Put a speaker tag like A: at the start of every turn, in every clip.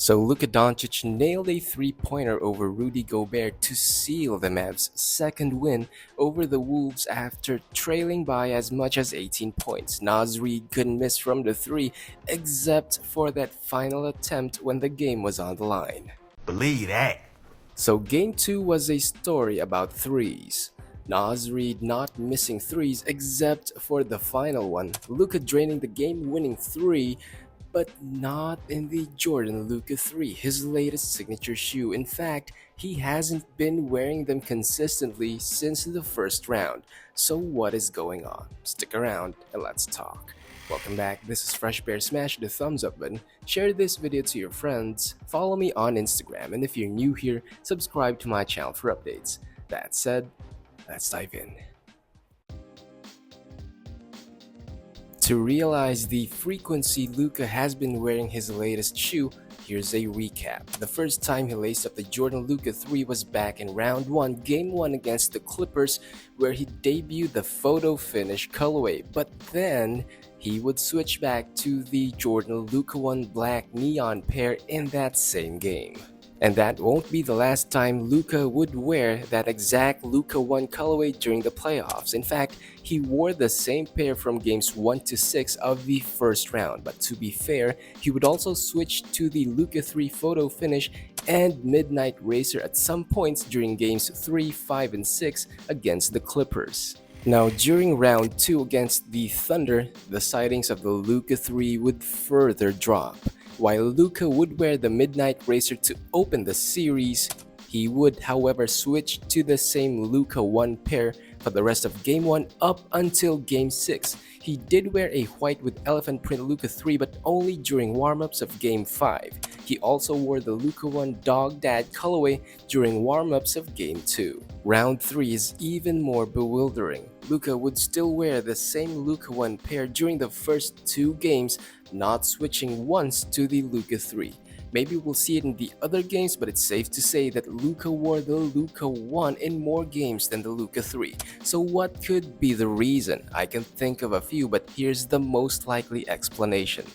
A: So Luka Doncic nailed a three-pointer over Rudy Gobert to seal the Mavs' second win over the Wolves after trailing by as much as 18 points. Naz Reid couldn't miss from the three except for that final attempt when the game was on the line.
B: Believe that.
A: So Game 2 was a story about threes. Naz Reid not missing threes except for the final one, Luka draining the game-winning three, but not in the Jordan Luka 3, his latest signature shoe. In fact, he hasn't been wearing them consistently since the first round. So what is going on? Stick around and let's talk. Welcome back, this is Fresh Bear. Smash the thumbs up button, share this video to your friends, follow me on Instagram, and if you're new here, subscribe to my channel for updates. That said, let's dive in. To realize the frequency Luka has been wearing his latest shoe, here's a recap. The first time he laced up the Jordan Luka 3 was back in round 1, game 1 against the Clippers, where he debuted the photo finish colorway, but then he would switch back to the Jordan Luka 1 black neon pair in that same game. And that won't be the last time Luka would wear that exact Luka 1 colorway during the playoffs. In fact, he wore the same pair from games 1 to 6 of the first round. But to be fair, he would also switch to the Luka 3 photo finish and Midnight Racer at some points during games 3, 5, and 6 against the Clippers. Now, during round 2 against the Thunder, the sightings of the Luka 3 would further drop. While Luka would wear the Midnight Racer to open the series, he would however switch to the same Luka 1 pair for the rest of Game 1 up until Game 6. He did wear a white with elephant print Luka 3 but only during warm-ups of Game 5. He also wore the Luka 1 Dog Dad colorway during warm-ups of Game 2. Round 3 is even more bewildering. Luka would still wear the same Luka 1 pair during the first 2 games, not switching once to the Luka 3. Maybe we'll see it in the other games, but it's safe to say that Luka wore the Luka 1 in more games than the Luka 3. So what could be the reason? I can think of a few, but here's the most likely explanation.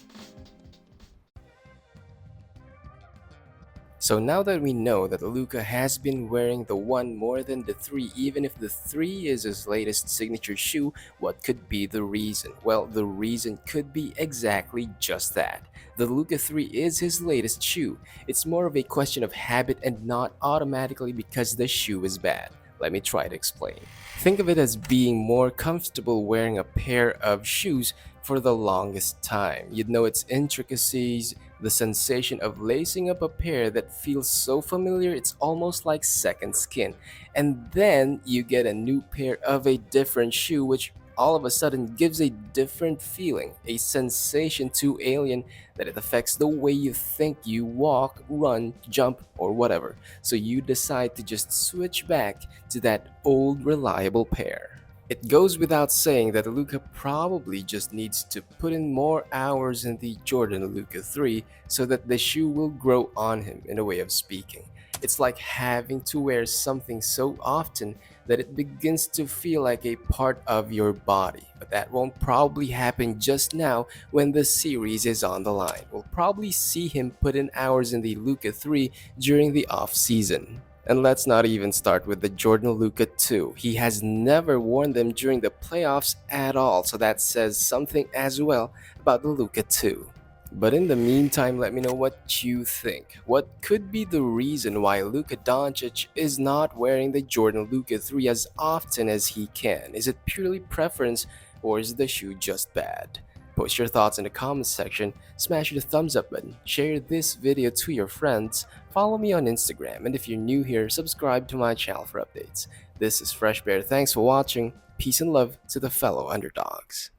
A: So now that we know that Luka has been wearing the 1 more than the 3, even if the 3 is his latest signature shoe, what could be the reason? Well, the reason could be exactly just that. The Luka 3 is his latest shoe. It's more of a question of habit and not automatically because the shoe is bad. Let me try to explain. Think of it as being more comfortable wearing a pair of shoes for the longest time. You'd know its intricacies, the sensation of lacing up a pair that feels so familiar it's almost like second skin. And then you get a new pair of a different shoe which all of a sudden gives a different feeling, a sensation too alien that it affects the way you think you walk, run, jump, or whatever. So you decide to just switch back to that old reliable pair. It goes without saying that Luka probably just needs to put in more hours in the Jordan Luka 3 so that the shoe will grow on him, in a way of speaking. It's like having to wear something so often that it begins to feel like a part of your body. But that won't probably happen just now when the series is on the line. We'll probably see him put in hours in the Luka 3 during the off-season. And let's not even start with the Jordan Luka 2. He has never worn them during the playoffs at all, so that says something as well about the Luka 2. But in the meantime, let me know what you think. What could be the reason why Luka Doncic is not wearing the Jordan Luka 3 as often as he can? Is it purely preference or is the shoe just bad? Post your thoughts in the comments section, smash the thumbs up button, share this video to your friends, follow me on Instagram, and if you're new here, subscribe to my channel for updates. This is Fresh Bear, thanks for watching, peace and love to the fellow underdogs.